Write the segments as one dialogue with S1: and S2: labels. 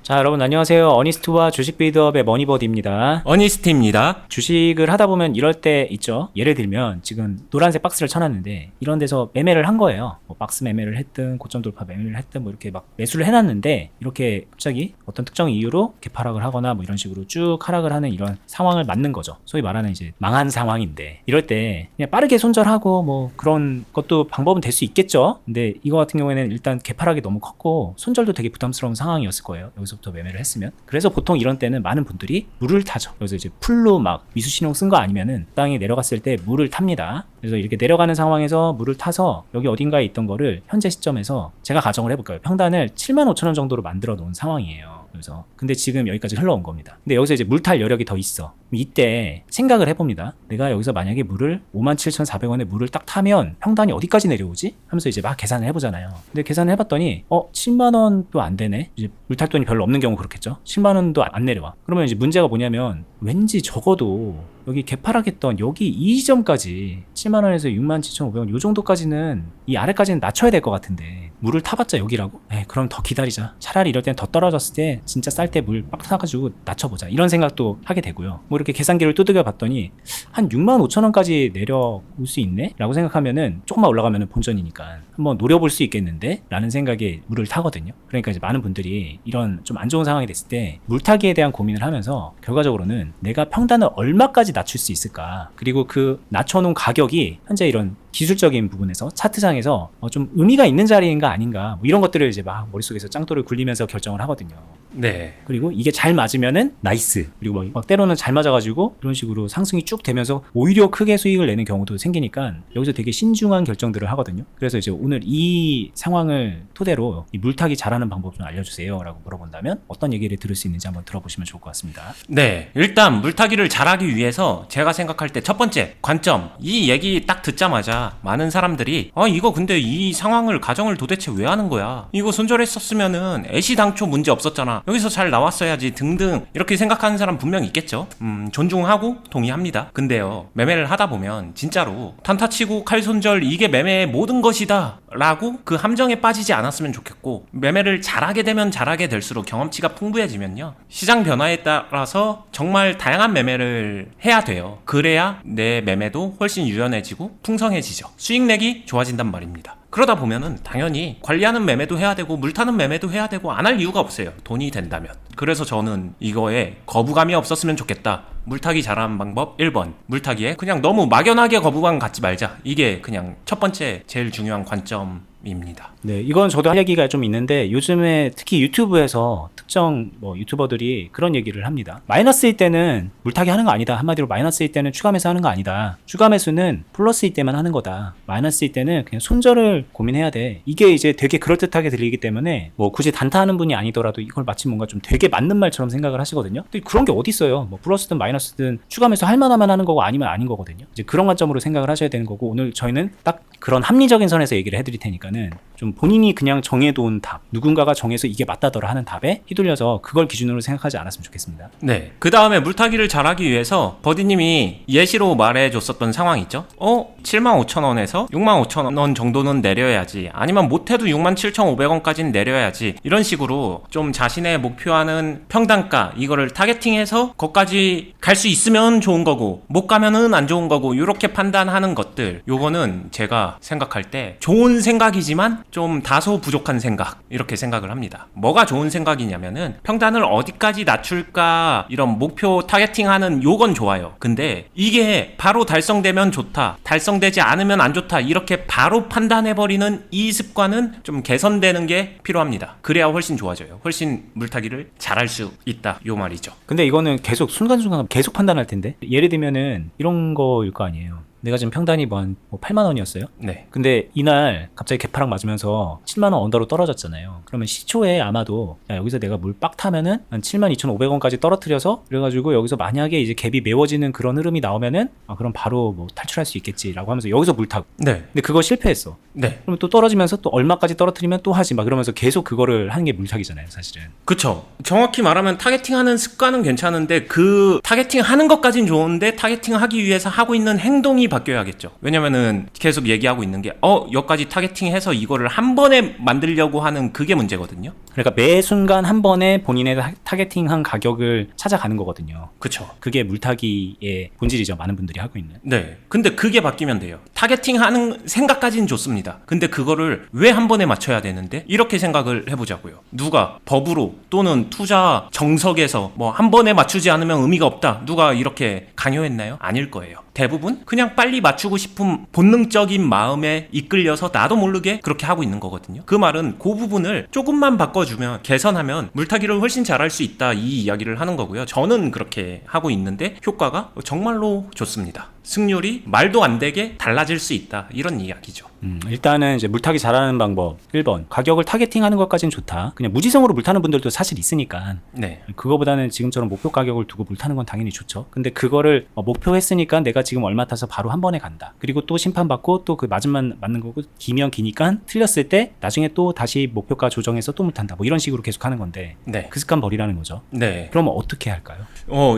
S1: 자, 여러분 안녕하세요. 어니스트와 주식 빌드업의 머니버디입니다.
S2: 어니스트입니다.
S1: 주식을 하다 보면 이럴 때 있죠. 예를 들면 지금 노란색 박스를 쳐놨는데 이런 데서 매매를 한 거예요. 뭐 박스 매매를 했든 고점 돌파 매매를 했든 뭐 이렇게 막 매수를 해놨는데 이렇게 갑자기 어떤 특정 이유로 개파락을 하거나 뭐 이런 식으로 쭉 하락을 하는 이런 상황을 맞는 거죠. 소위 말하는 이제 망한 상황인데 이럴 때 그냥 빠르게 손절하고 뭐 그런 것도 방법은 될 수 있겠죠. 근데 이거 같은 경우에는 일단 개파락이 너무 컸고 손절도 되게 부담스러운 상황이었을 거예요. 여기서부터 매매를 했으면. 그래서 보통 이런 때는 많은 분들이 물을 타죠. 그래서 이제 풀로 막 미수신용 쓴 거 아니면은 땅에 내려갔을 때 물을 탑니다. 그래서 이렇게 내려가는 상황에서 물을 타서 여기 어딘가에 있던 거를 현재 시점에서 제가 가정을 해볼까요? 평단을 75,000원 정도로 만들어 놓은 상황이에요. 그래서 근데 지금 여기까지 흘러온 겁니다. 근데 여기서 이제 물탈 여력이 더 있어. 이때 생각을 해봅니다. 내가 여기서 만약에 물을 57,400원에 물을 딱 타면 평단이 어디까지 내려오지? 하면서 이제 막 계산을 해보잖아요. 근데 계산을 해봤더니 7만원도 안 되네. 이제 물탈 돈이 별로 없는 경우 그렇겠죠. 7만원도 안 내려와. 그러면 이제 문제가 뭐냐면 왠지 적어도 여기 개파락했던 여기 이 지점까지 7만원에서 67,500원 요 정도까지는 이 아래까지는 낮춰야 될 것 같은데 물을 타봤자 여기라고? 그럼 더 기다리자. 차라리 이럴 땐 더 떨어졌을 때 진짜 쌀 때 물 빡 타가지고 낮춰보자. 이런 생각도 하게 되고요. 뭐 이렇게 계산기를 두들겨 봤더니 한 65,000원까지 내려올 수 있네? 라고 생각하면은 조금만 올라가면은 본전이니까 한번 노려볼 수 있겠는데? 라는 생각에 물을 타거든요. 그러니까 이제 많은 분들이 이런 좀 안 좋은 상황이 됐을 때 물타기에 대한 고민을 하면서 결과적으로는 내가 평단을 얼마까지 낮출 수 있을까? 그리고 그 낮춰놓은 가격이 현재 이런 기술적인 부분에서 차트상에서 좀 의미가 있는 자리인가 아닌가 뭐 이런 것들을 이제 막 머릿속에서 짱돌을 굴리면서 결정을 하거든요.
S2: 네.
S1: 그리고 이게 잘 맞으면은 나이스. 그리고 막 때로는 잘 맞아가지고 이런 식으로 상승이 쭉 되면서 오히려 크게 수익을 내는 경우도 생기니까 여기서 되게 신중한 결정들을 하거든요. 그래서 이제 오늘 이 상황을 토대로 이 물타기 잘하는 방법 좀 알려주세요 라고 물어본다면 어떤 얘기를 들을 수 있는지 한번 들어보시면 좋을 것 같습니다.
S2: 네. 일단 물타기를 잘하기 위해서 제가 생각할 때 첫 번째 관점, 이 얘기 딱 듣자마자 많은 사람들이 이거 근데 이 상황을 가정을 도대체 왜 하는 거야? 이거 손절했었으면은 애시당초 문제 없었잖아. 여기서 잘 나왔어야지 등등 이렇게 생각하는 사람 분명 있겠죠. 존중하고 동의합니다. 근데요, 매매를 하다 보면 진짜로 탄타치고 칼손절 이게 매매의 모든 것이다 라고 그 함정에 빠지지 않았으면 좋겠고, 매매를 잘하게 되면 잘하게 될수록 경험치가 풍부해지면요, 시장 변화에 따라서 정말 다양한 매매를 해야 돼요. 그래야 내 매매도 훨씬 유연해지고 풍성해지죠. 수익 내기 좋아진단 말입니다. 그러다 보면은 당연히 관리하는 매매도 해야 되고 물타는 매매도 해야 되고 안 할 이유가 없어요. 돈이 된다면. 그래서 저는 이거에 거부감이 없었으면 좋겠다. 물타기 잘하는 방법 1번. 물타기에 그냥 너무 막연하게 거부감 갖지 말자. 이게 그냥 첫 번째 제일 중요한 관점입니다.
S1: 네, 이건 저도 할 얘기가 좀 있는데 요즘에 특히 유튜브에서 특정 뭐 유튜버들이 그런 얘기를 합니다. 마이너스일 때는 물타기 하는 거 아니다. 한마디로 마이너스일 때는 추가 매수 하는 거 아니다. 추가 매수는 플러스일 때만 하는 거다. 마이너스일 때는 그냥 손절을 고민해야 돼. 이게 이제 되게 그럴듯하게 들리기 때문에 뭐 굳이 단타하는 분이 아니더라도 이걸 마치 뭔가 좀 되게 맞는 말처럼 생각을 하시거든요. 근데 그런 게 어디 있어요. 뭐 플러스든 마이너스든 추가 매수 할 만하면 하는 거고 아니면 아닌 거거든요. 이제 그런 관점으로 생각을 하셔야 되는 거고, 오늘 저희는 딱 그런 합리적인 선에서 얘기를 해드릴 테니까는 좀 본인이 그냥 정해둔 답, 누군가가 정해서 이게 맞다더라 하는 답에 휘둘려서 그걸 기준으로 생각하지 않았으면 좋겠습니다.
S2: 네. 그 다음에 물타기를 잘하기 위해서 버디님이 예시로 말해줬었던 상황 있죠? 75,000원에서 65,000원 정도는 내려야지, 아니면 못해도 67,500원까지는 내려야지, 이런 식으로 좀 자신의 목표하는 평단가 이거를 타겟팅해서 거기까지 갈 수 있으면 좋은 거고 못 가면은 안 좋은 거고, 이렇게 판단하는 것들, 요거는 제가 생각할 때 좋은 생각이지만 좀 다소 부족한 생각, 이렇게 생각을 합니다. 뭐가 좋은 생각이냐면은 평단을 어디까지 낮출까 이런 목표 타겟팅하는 요건 좋아요. 근데 이게 바로 달성되면 좋다, 달성되지 않으면 안 좋다, 이렇게 바로 판단해버리는 이 습관은 좀 개선되는 게 필요합니다. 그래야 훨씬 좋아져요. 훨씬 물타기를 잘할 수 있다, 요 말이죠.
S1: 근데 이거는 계속 순간순간 계속 판단할 텐데, 예를 들면은 이런 거일 거 아니에요. 내가 지금 평단이 뭐 한 8만 원이었어요.
S2: 네.
S1: 근데 이날 갑자기 개파락 맞으면서 7만 원 언더로 떨어졌잖아요. 그러면 시초에 아마도 여기서 내가 물 빡 타면은 한 72,500원까지 떨어뜨려서, 그래가지고 여기서 만약에 이제 갭이 메워지는 그런 흐름이 나오면은 그럼 바로 뭐 탈출할 수 있겠지라고 하면서 여기서 물 타고.
S2: 네.
S1: 근데 그거 실패했어.
S2: 네.
S1: 그러면 또 떨어지면서 또 얼마까지 떨어뜨리면 또 하지 막 이러면서 계속 그거를 하는 게 물타기잖아요, 사실은.
S2: 그쵸. 정확히 말하면 타겟팅하는 습관은 괜찮은데 그 타겟팅 하는 것까진 좋은데 타겟팅 하기 위해서 하고 있는 행동이 기준이 바뀌어야겠죠. 왜냐면은 계속 얘기하고 있는 게 여기까지 타겟팅해서 이거를 한 번에 만들려고 하는 그게 문제거든요.
S1: 그러니까 매 순간 한 번에 본인의 타겟팅한 가격을 찾아가는 거거든요.
S2: 그쵸.
S1: 그게 물타기의 본질이죠. 많은 분들이 하고 있는.
S2: 네. 근데 그게 바뀌면 돼요. 타겟팅 하는 생각까지는 좋습니다. 근데 그거를 왜 한 번에 맞춰야 되는데? 이렇게 생각을 해보자고요. 누가 법으로 또는 투자 정석에서 뭐 한 번에 맞추지 않으면 의미가 없다. 누가 이렇게 강요했나요? 아닐 거예요. 대부분 그냥 빨리 맞추고 싶은 본능적인 마음에 이끌려서 나도 모르게 그렇게 하고 있는 거거든요. 그 말은 그 부분을 조금만 바꿔주면, 개선하면 물타기를 훨씬 잘할 수 있다, 이 이야기를 하는 거고요. 저는 그렇게 하고 있는데 효과가 정말로 좋습니다. 승률이 말도 안 되게 달라질 수 있다, 이런 이야기죠.
S1: 일단은 이제 물타기 잘하는 방법 1번, 가격을 타겟팅하는 것까지는 좋다. 그냥 무지성으로 물타는 분들도 사실 있으니까
S2: 네.
S1: 그거보다는 지금처럼 목표 가격을 두고 물타는 건 당연히 좋죠. 근데 그거를 목표했으니까 내가 지금 얼마 타서 바로 한 번에 간다. 그리고 또 심판받고 또 그 맞으면 맞는 거고, 기면 기니까 틀렸을 때 나중에 또 다시 목표가 조정해서 또 물탄다. 뭐 이런 식으로 계속 하는 건데
S2: 네.
S1: 그 습관 버리라는 거죠.
S2: 네.
S1: 그러면 어떻게 할까요?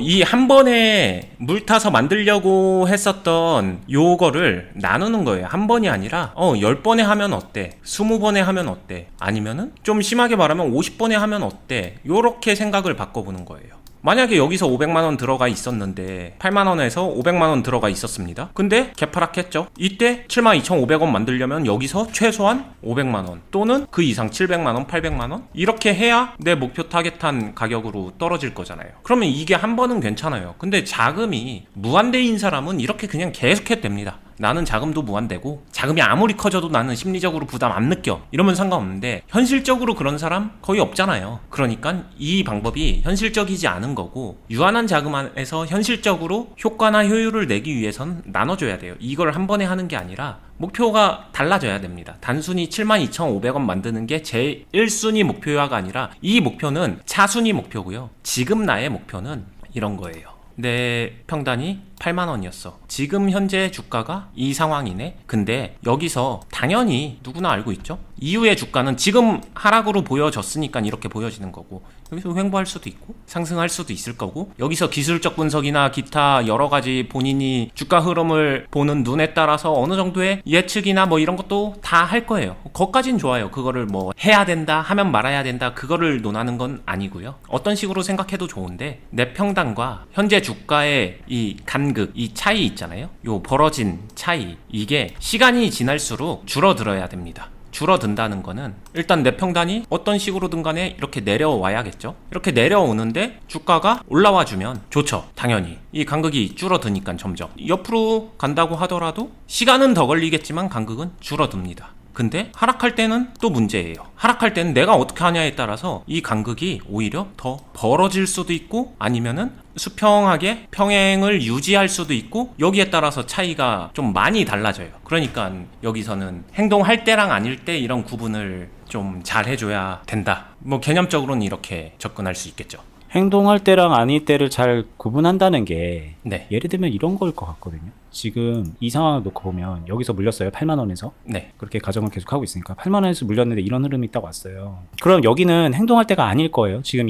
S2: 이 한 번에 물 타서 만들려고 했었던 요거를 나누는 거예요. 한 번이 아니라 10번에 하면 어때? 20번에 하면 어때? 아니면은 좀 심하게 말하면 50번에 하면 어때? 요렇게 생각을 바꿔보는 거예요. 만약에 여기서 500만원 들어가 있었는데 8만원에서 500만원 들어가 있었습니다. 근데 개파락했죠. 이때 72,500원 만들려면 여기서 최소한 500만원 또는 그 이상 700만원, 800만원 이렇게 해야 내 목표 타겟한 가격으로 떨어질 거잖아요. 그러면 이게 한 번은 괜찮아요. 근데 자금이 무한대인 사람은 이렇게 그냥 계속해도 됩니다. 나는 자금도 무한대고 자금이 아무리 커져도 나는 심리적으로 부담 안 느껴, 이러면 상관없는데 현실적으로 그런 사람 거의 없잖아요. 그러니까 이 방법이 현실적이지 않은 거고, 유한한 자금 안에서 현실적으로 효과나 효율을 내기 위해선 나눠줘야 돼요. 이걸 한 번에 하는 게 아니라 목표가 달라져야 됩니다. 단순히 72,500원 만드는 게 제 1순위 목표가 아니라 이 목표는 차순위 목표고요. 지금 나의 목표는 이런 거예요. 내 평단이 8만원이었어. 지금 현재 주가가 이 상황이네. 근데 여기서 당연히 누구나 알고 있죠? 이후의 주가는 지금 하락으로 보여졌으니까 이렇게 보여지는 거고, 여기서 횡보할 수도 있고 상승할 수도 있을 거고, 여기서 기술적 분석이나 기타 여러 가지 본인이 주가 흐름을 보는 눈에 따라서 어느 정도의 예측이나 뭐 이런 것도 다 할 거예요. 거기까진 좋아요. 그거를 뭐 해야 된다, 하면 말아야 된다, 그거를 논하는 건 아니고요. 어떤 식으로 생각해도 좋은데, 내 평단과 현재 주가의 이 간극, 이 차이 있잖아요. 요 벌어진 차이, 이게 시간이 지날수록 줄어들어야 됩니다. 줄어든다는 거는 일단 내 평단이 어떤 식으로든 간에 이렇게 내려와야겠죠. 이렇게 내려오는데 주가가 올라와 주면 좋죠. 당연히 이 간극이 줄어드니까 점점 옆으로 간다고 하더라도 시간은 더 걸리겠지만 간극은 줄어듭니다. 근데 하락할 때는 또 문제예요. 하락할 때는 내가 어떻게 하냐에 따라서 이 간극이 오히려 더 벌어질 수도 있고, 아니면은 수평하게 평행을 유지할 수도 있고, 여기에 따라서 차이가 좀 많이 달라져요. 그러니까 여기서는 행동할 때랑 아닐 때 이런 구분을 좀 잘 해줘야 된다. 뭐 개념적으로는 이렇게 접근할 수 있겠죠.
S1: 행동할 때랑 아닐 때를 잘 구분한다는 게
S2: 네.
S1: 예를 들면 이런 거일 것 같거든요. 지금 이 상황을 놓고 보면 여기서 물렸어요. 8만 원에서.
S2: 네.
S1: 그렇게 가정을 계속 하고 있으니까 8만 원에서 물렸는데 이런 흐름이 딱 왔어요. 그럼 여기는 행동할 때가 아닐 거예요. 지금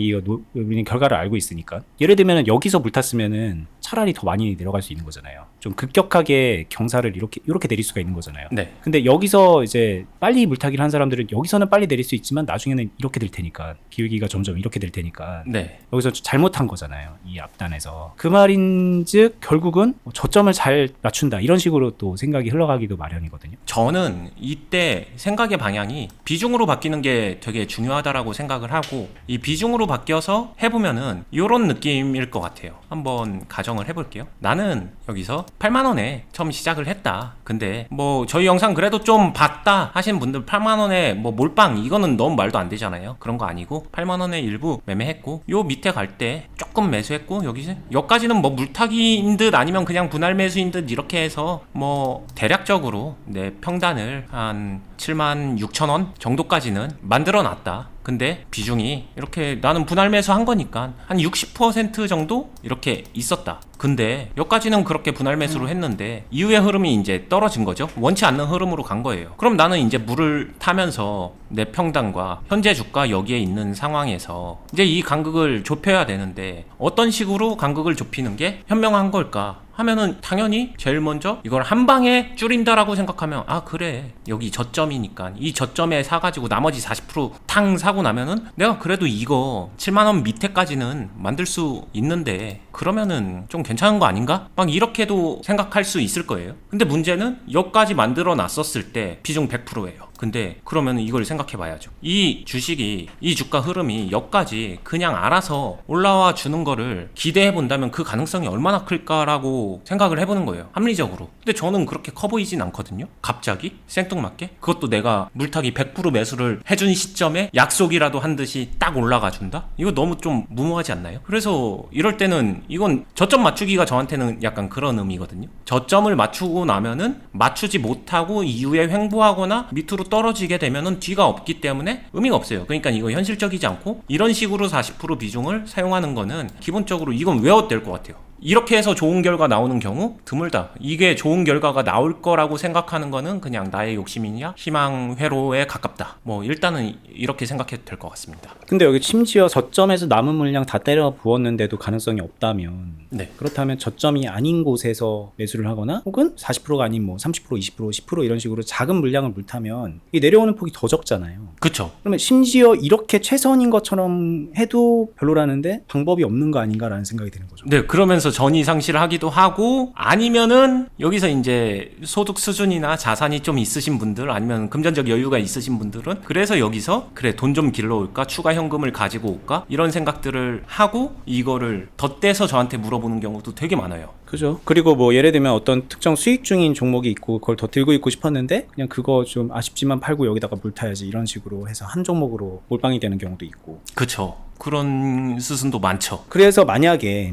S1: 우리는 결과를 알고 있으니까. 예를 들면 여기서 물탔으면은 차라리 더 많이 내려갈 수 있는 거잖아요. 좀 급격하게 경사를 이렇게 내릴 수가 있는 거잖아요.
S2: 네.
S1: 근데 여기서 이제 빨리 물타기를 한 사람들은 여기서는 빨리 내릴 수 있지만 나중에는 이렇게 될 테니까, 기울기가 점점 이렇게 될 테니까
S2: 네.
S1: 여기서 잘못한 거잖아요. 이 앞단에서. 그 말인즉 결국은 저점을 잘 맞춘다, 이런 식으로 또 생각이 흘러가기도 마련이거든요.
S2: 저는 이때 생각의 방향이 비중으로 바뀌는 게 되게 중요하다라고 생각을 하고, 이 비중으로 바뀌어서 해보면은 이런 느낌일 것 같아요. 한번 가정을 해볼게요. 나는 여기서 8만원에 처음 시작을 했다. 근데 뭐 저희 영상 그래도 좀 봤다 하신 분들 8만원에 뭐 몰빵 이거는 너무 말도 안 되잖아요. 그런 거 아니고 8만원에 일부 매매했고, 요 밑에 갈 때 조금 매수했고, 여기까지는 뭐 물타기인 듯 아니면 그냥 분할 매수인 듯 이렇게 해서 뭐 대략적으로 내 평단을 한 76,000원 정도까지는 만들어 놨다. 근데 비중이 이렇게 나는 분할 매수 한 거니까 한 60% 정도 이렇게 있었다. 근데 여기까지는 그렇게 분할 매수로 했는데 이후의 흐름이 이제 떨어진 거죠. 원치 않는 흐름으로 간 거예요. 그럼 나는 이제 물을 타면서 내 평단과 현재 주가 여기에 있는 상황에서 이제 이 간극을 좁혀야 되는데, 어떤 식으로 간극을 좁히는 게 현명한 걸까 하면은 당연히 제일 먼저 이걸 한 방에 줄인다라고 생각하면 아 그래 여기 저점이니까 이 저점에 사가지고 나머지 40%탕 사고 나면은 내가 그래도 이거 7만원 밑에까지는 만들 수 있는데 그러면은 좀 괜찮은 거 아닌가? 막 이렇게도 생각할 수 있을 거예요. 근데 문제는 여기까지 만들어 놨었을 때 비중 100%예요. 근데 그러면 이걸 생각해 봐야죠. 이 주식이 이 주가 흐름이 여기까지 그냥 알아서 올라와 주는 거를 기대해 본다면 그 가능성이 얼마나 클까라고 생각을 해보는 거예요. 합리적으로. 근데 저는 그렇게 커 보이진 않거든요. 갑자기 생뚱맞게 그것도 내가 물타기 100% 매수를 해준 시점에 약속이라도 한 듯이 딱 올라가 준다? 이거 너무 좀 무모하지 않나요? 그래서 이럴 때는 이건 저점 맞추기가 저한테는 약간 그런 의미거든요. 저점을 맞추고 나면은 맞추지 못하고 이후에 횡보하거나 밑으로 떨어지게 되면은 뒤가 없기 때문에 의미가 없어요. 그러니까 이거 현실적이지 않고 이런 식으로 40% 비중을 사용하는 거는 기본적으로 이건 외워될 것 같아요. 이렇게 해서 좋은 결과 나오는 경우 드물다. 이게 좋은 결과가 나올 거라고 생각하는 거는 그냥 나의 욕심이냐 희망 회로에 가깝다. 뭐 일단은 이렇게 생각해도 될 것 같습니다.
S3: 근데 여기 심지어 저점에서 남은 물량 다 때려 부었는데도 가능성이 없다면
S2: 네.
S3: 그렇다면 저점이 아닌 곳에서 매수를 하거나 혹은 40%가 아닌 뭐 30%, 20%, 10% 이런 식으로 작은 물량을 물타면 이 내려오는 폭이 더 적잖아요.
S2: 그쵸.
S3: 그러면 심지어 이렇게 최선인 것처럼 해도 별로라는데 방법이 없는 거 아닌가라는 생각이 드는 거죠.
S2: 네, 그러면서 전이 상실을 하기도 하고 아니면은 여기서 이제 소득 수준이나 자산이 좀 있으신 분들 아니면 금전적 여유가 있으신 분들은 그래서 여기서 그래 돈 좀 길러올까 추가 현금을 가지고 올까 이런 생각들을 하고 이거를 덧대서 저한테 물어보는 경우도 되게 많아요.
S3: 그죠. 그리고 뭐 예를 들면 어떤 특정 수익 중인 종목이 있고 그걸 더 들고 있고 싶었는데 그냥 그거 좀 아쉽지만 팔고 여기다가 물 타야지 이런 식으로 해서 한 종목으로 몰빵이 되는 경우도 있고.
S2: 그쵸. 그런 수순도 많죠.
S3: 그래서 만약에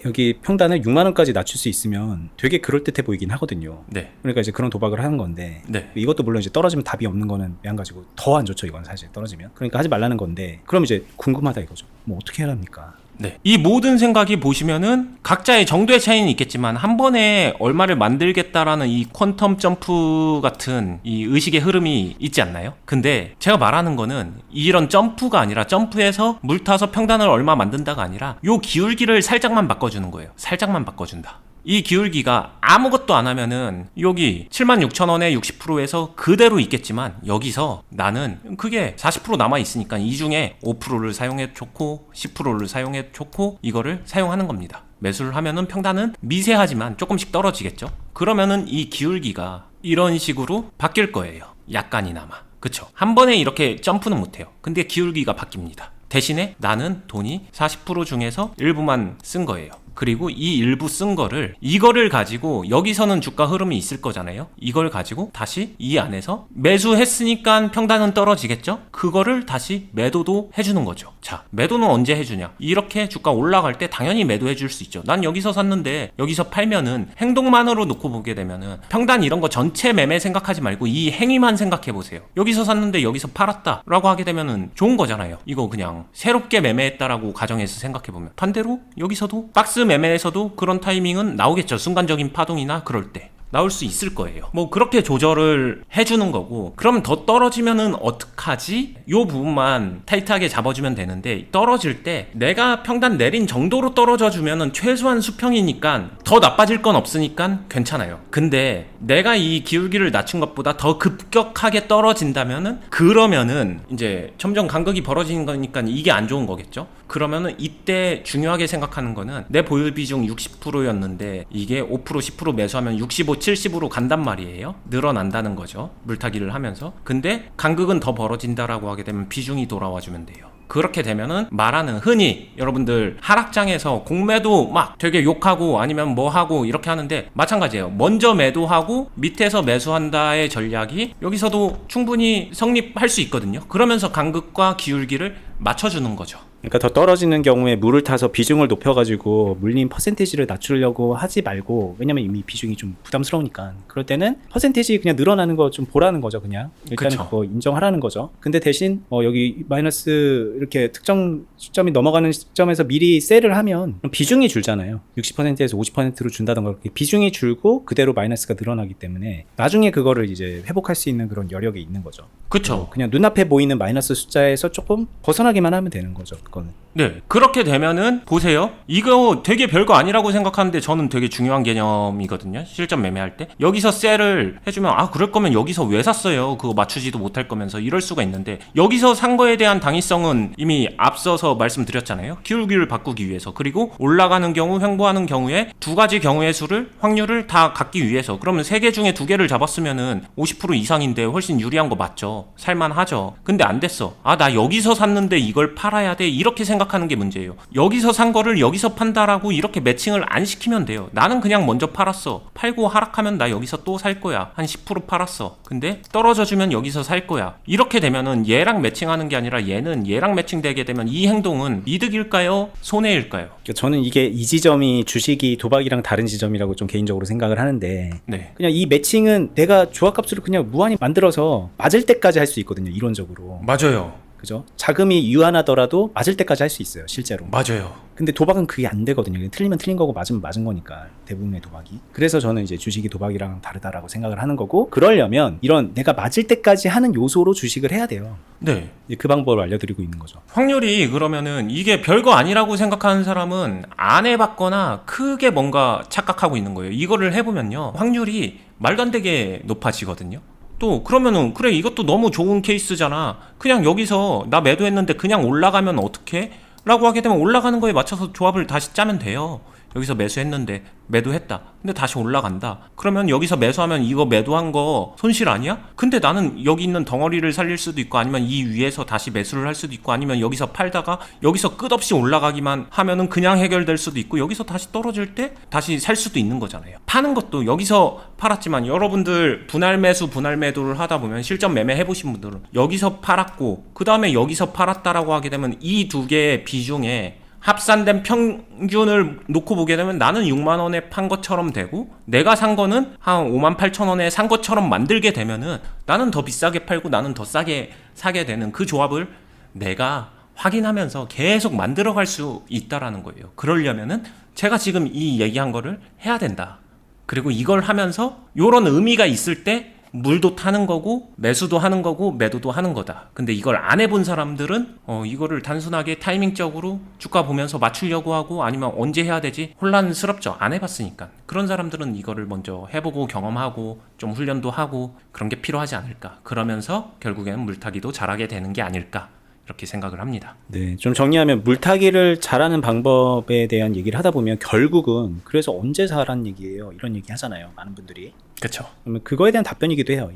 S3: 여기 평단을 6만 원까지 낮출 수 있으면 되게 그럴듯해 보이긴 하거든요.
S2: 네.
S3: 그러니까 이제 그런 도박을 하는 건데
S2: 네.
S3: 이것도 물론 이제 떨어지면 답이 없는 거는 매한가지고 더 안 좋죠. 이건 사실 떨어지면. 그러니까 하지 말라는 건데 그럼 이제 궁금하다 이거죠. 뭐 어떻게 해야 합니까?
S2: 네. 이 모든 생각이 보시면은 각자의 정도의 차이는 있겠지만 한 번에 얼마를 만들겠다라는 이 퀀텀 점프 같은 이 의식의 흐름이 있지 않나요? 근데 제가 말하는 거는 이런 점프가 아니라 점프해서 물 타서 평단을 얼마 만든다가 아니라 요 기울기를 살짝만 바꿔주는 거예요. 살짝만 바꿔준다. 이 기울기가 아무것도 안 하면은 여기 76,000원에 60%에서 그대로 있겠지만 여기서 나는 그게 40% 남아 있으니까 이 중에 5%를 사용해 좋고 10%를 사용해 좋고 이거를 사용하는 겁니다. 매수를 하면은 평단은 미세하지만 조금씩 떨어지겠죠. 그러면은 이 기울기가 이런 식으로 바뀔 거예요. 약간이나마. 그쵸? 한 번에 이렇게 점프는 못해요. 근데 기울기가 바뀝니다. 대신에 나는 돈이 40% 중에서 일부만 쓴 거예요. 그리고 이 일부 쓴 거를 이거를 가지고 여기서는 주가 흐름이 있을 거잖아요. 이걸 가지고 다시 이 안에서 매수했으니까 평단은 떨어지겠죠. 그거를 다시 매도도 해주는 거죠. 자, 매도는 언제 해주냐? 이렇게 주가 올라갈 때 당연히 매도해 줄 수 있죠. 난 여기서 샀는데 여기서 팔면은 행동만으로 놓고 보게 되면은 평단 이런 거 전체 매매 생각하지 말고 이 행위만 생각해 보세요. 여기서 샀는데 여기서 팔았다 라고 하게 되면은 좋은 거잖아요. 이거 그냥 새롭게 매매했다라고 가정해서 생각해 보면 반대로 여기서도 박스 매매에서도 그런 타이밍은 나오겠죠. 순간적인 파동이나 그럴 때 나올 수 있을 거예요. 뭐 그렇게 조절을 해주는 거고 그럼 더 떨어지면은 어떡하지? 요 부분만 타이트하게 잡아주면 되는데 떨어질 때 내가 평단 내린 정도로 떨어져 주면은 최소한 수평이니까 더 나빠질 건 없으니까 괜찮아요. 근데 내가 이 기울기를 낮춘 것보다 더 급격하게 떨어진다면은 그러면은 이제 점점 간극이 벌어지는 거니까 이게 안 좋은 거겠죠. 그러면은 이때 중요하게 생각하는 거는 내 보유 비중 60%였는데 이게 5% 10% 매수하면 65 70으로 간단 말이에요. 늘어난다는 거죠. 물타기를 하면서. 근데 간극은 더 벌어진다라고 하게 되면 비중이 돌아와 주면 돼요. 그렇게 되면은 말하는 흔히 여러분들 하락장에서 공매도 막 되게 욕하고 아니면 뭐 하고 이렇게 하는데 마찬가지예요. 먼저 매도하고 밑에서 매수한다의 전략이 여기서도 충분히 성립할 수 있거든요. 그러면서 간극과 기울기를 맞춰주는 거죠.
S3: 그러니까 더 떨어지는 경우에 물을 타서 비중을 높여가지고 물린 퍼센테이지를 낮추려고 하지 말고 왜냐면 이미 비중이 좀 부담스러우니까 그럴 때는 퍼센테이지 그냥 늘어나는 거 좀 보라는 거죠. 그냥 일단은
S2: 그쵸.
S3: 그거 인정하라는 거죠. 근데 대신 여기 마이너스 이렇게 특정 시점이 넘어가는 시점에서 미리 셀을 하면 비중이 줄잖아요. 60%에서 50%로 준다던가 비중이 줄고 그대로 마이너스가 늘어나기 때문에 나중에 그거를 이제 회복할 수 있는 그런 여력이 있는 거죠.
S2: 그쵸.
S3: 그냥 눈앞에 보이는 마이너스 숫자에서 조금 벗어나기만 하면 되는 거죠. 사건은.
S2: 네, 그렇게 되면은 보세요. 이거 되게 별거 아니라고 생각하는데 저는 되게 중요한 개념이거든요. 실전 매매할 때. 여기서 셀을 해주면 아 그럴 거면 여기서 왜 샀어요? 그거 맞추지도 못할 거면서 이럴 수가 있는데 여기서 산 거에 대한 당위성은 이미 앞서서 말씀드렸잖아요. 기울기를 바꾸기 위해서. 그리고 올라가는 경우, 횡보하는 경우에 두 가지 경우의 수를 확률을 다 갖기 위해서. 그러면 세 개 중에 두 개를 잡았으면은 50% 이상인데 훨씬 유리한 거 맞죠. 살만하죠. 근데 안 됐어. 아 나 여기서 샀는데 이걸 팔아야 돼. 이렇게 생각하는 게 문제예요. 여기서 산 거를 여기서 판다라고 이렇게 매칭을 안 시키면 돼요. 나는 그냥 먼저 팔았어. 팔고 하락하면 나 여기서 또 살 거야. 한 10% 팔았어. 근데 떨어져 주면 여기서 살 거야. 이렇게 되면은 얘랑 매칭하는 게 아니라 얘는 얘랑 매칭되게 되면 이 행동은 이득일까요? 손해일까요?
S3: 그러니까 저는 이게 이 지점이 주식이 도박이랑 다른 지점이라고 좀 개인적으로 생각을 하는데
S2: 네.
S3: 그냥 이 매칭은 내가 조합값을 그냥 무한히 만들어서 맞을 때까지 할 수 있거든요. 이론적으로.
S2: 맞아요.
S3: 그죠? 자금이 유한하더라도 맞을 때까지 할 수 있어요. 실제로.
S2: 맞아요.
S3: 근데 도박은 그게 안 되거든요. 그냥 틀리면 틀린 거고 맞으면 맞은 거니까 대부분의 도박이. 그래서 저는 이제 주식이 도박이랑 다르다라고 생각을 하는 거고 그러려면 이런 내가 맞을 때까지 하는 요소로 주식을 해야 돼요.
S2: 네.
S3: 이제 그 방법을 알려드리고 있는 거죠.
S2: 확률이 그러면은 이게 별거 아니라고 생각하는 사람은 안 해봤거나 크게 뭔가 착각하고 있는 거예요. 이거를 해보면요. 확률이 말도 안 되게 높아지거든요. 또 그러면은 그래 이것도 너무 좋은 케이스잖아. 그냥 여기서 나 매도했는데 그냥 올라가면 어떡해? 라고 하게 되면 올라가는 거에 맞춰서 조합을 다시 짜면 돼요. 여기서 매수했는데 매도했다. 근데 다시 올라간다. 그러면 여기서 매수하면 이거 매도한 거 손실 아니야? 근데 나는 여기 있는 덩어리를 살릴 수도 있고 아니면 이 위에서 다시 매수를 할 수도 있고 아니면 여기서 팔다가 여기서 끝없이 올라가기만 하면은 그냥 해결될 수도 있고 여기서 다시 떨어질 때 다시 살 수도 있는 거잖아요. 파는 것도 여기서 팔았지만 여러분들 분할 매수 분할 매도를 하다 보면 실전 매매 해보신 분들은 여기서 팔았고 그 다음에 여기서 팔았다라고 하게 되면 이 두 개의 비중에 합산된 평균을 놓고 보게 되면 나는 6만 원에 판 것처럼 되고 내가 산 거는 한 5만 8천 원에 산 것처럼 만들게 되면은 나는 더 비싸게 팔고 나는 더 싸게 사게 되는 그 조합을 내가 확인하면서 계속 만들어갈 수 있다라는 거예요. 그러려면은 제가 지금 이 얘기한 거를 해야 된다. 그리고 이걸 하면서 요런 의미가 있을 때 물도 타는 거고 매수도 하는 거고 매도도 하는 거다. 근데 이걸 안 해본 사람들은 이거를 단순하게 타이밍적으로 주가 보면서 맞추려고 하고 아니면 언제 해야 되지? 혼란스럽죠. 안 해봤으니까. 그런 사람들은 이거를 먼저 해보고 경험하고 좀 훈련도 하고 그런 게 필요하지 않을까. 그러면서 결국에는 물타기도 잘하게 되는 게 아닐까. 이렇게 생각을 합니다.
S3: 네, 좀 정리하면 물타기를 잘하는 방법에 대한 얘기를 하다 보면 결국은 그래서 언제 사라는 얘기예요. 이런 얘기 하잖아요. 많은 분들이.
S2: 그쵸.
S3: 그러면 그거에 대한 답변이기도 해요.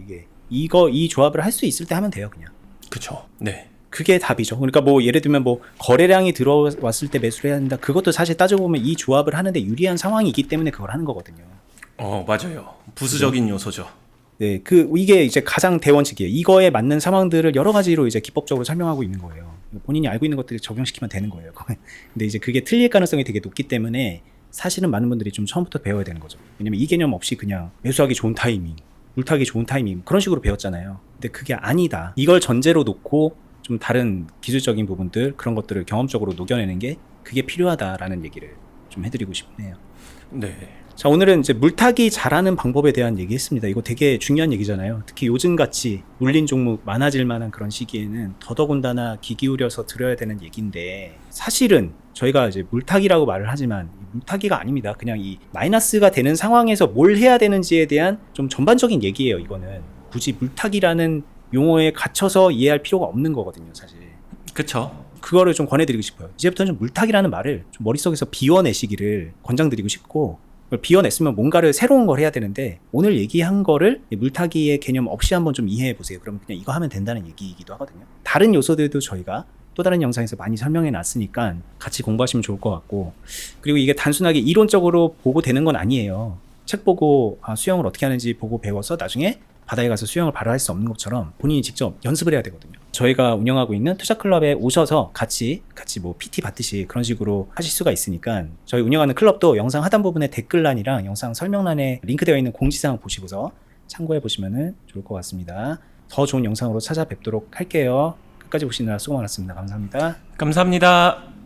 S3: 이 조합을 할 수 있을 때 하면 돼요, 그냥.
S2: 그쵸. 네.
S3: 그게 답이죠. 그러니까 뭐 예를 들면 뭐 거래량이 들어왔을 때 매수를 해야 된다. 그것도 사실 따져 보면 이 조합을 하는데 유리한 상황이기 때문에 그걸 하는 거거든요.
S2: 맞아요. 부수적인 요소죠.
S3: 네, 이게 이제 가장 대원칙이에요. 이거에 맞는 상황들을 여러 가지로 이제 기법적으로 설명하고 있는 거예요. 본인이 알고 있는 것들을 적용시키면 되는 거예요. 근데 이제 그게 틀릴 가능성이 되게 높기 때문에 사실은 많은 분들이 좀 처음부터 배워야 되는 거죠. 왜냐면 이 개념 없이 그냥 매수하기 좋은 타이밍, 물타기 좋은 타이밍 그런 식으로 배웠잖아요. 근데 그게 아니다. 이걸 전제로 놓고 좀 다른 기술적인 부분들 그런 것들을 경험적으로 녹여내는 게 그게 필요하다라는 얘기를 좀 해드리고 싶네요.
S2: 네.
S3: 자, 오늘은 이제 물타기 잘하는 방법에 대한 얘기 했습니다. 이거 되게 중요한 얘기잖아요. 특히 요즘같이 물린 종목 많아질 만한 그런 시기에는 더더군다나 귀 기울여서 들어야 되는 얘기인데 사실은 저희가 이제 물타기라고 말을 하지만 물타기가 아닙니다. 그냥 이 마이너스가 되는 상황에서 뭘 해야 되는지에 대한 좀 전반적인 얘기예요. 이거는 굳이 물타기라는 용어에 갇혀서 이해할 필요가 없는 거거든요. 사실.
S2: 그쵸.
S3: 그거를 좀 권해드리고 싶어요. 이제부터는 좀 물타기라는 말을 좀 머릿속에서 비워내시기를 권장드리고 싶고 비워냈으면 뭔가를 새로운 걸 해야 되는데 오늘 얘기한 거를 물타기의 개념 없이 한번 좀 이해해 보세요. 그러면 그냥 이거 하면 된다는 얘기이기도 하거든요. 다른 요소들도 저희가 또 다른 영상에서 많이 설명해 놨으니까 같이 공부하시면 좋을 것 같고 그리고 이게 단순하게 이론적으로 보고 되는 건 아니에요. 책 보고 수영을 어떻게 하는지 보고 배워서 나중에 바다에 가서 수영을 바로 할 수 없는 것처럼 본인이 직접 연습을 해야 되거든요. 저희가 운영하고 있는 투자클럽에 오셔서 같이 뭐 PT 받듯이 그런 식으로 하실 수가 있으니까 저희 운영하는 클럽도 영상 하단 부분에 댓글란이랑 영상 설명란에 링크되어 있는 공지사항 보시고서 참고해 보시면 좋을 것 같습니다. 더 좋은 영상으로 찾아뵙도록 할게요. 끝까지 보시느라 수고 많았습니다. 감사합니다.
S2: 감사합니다.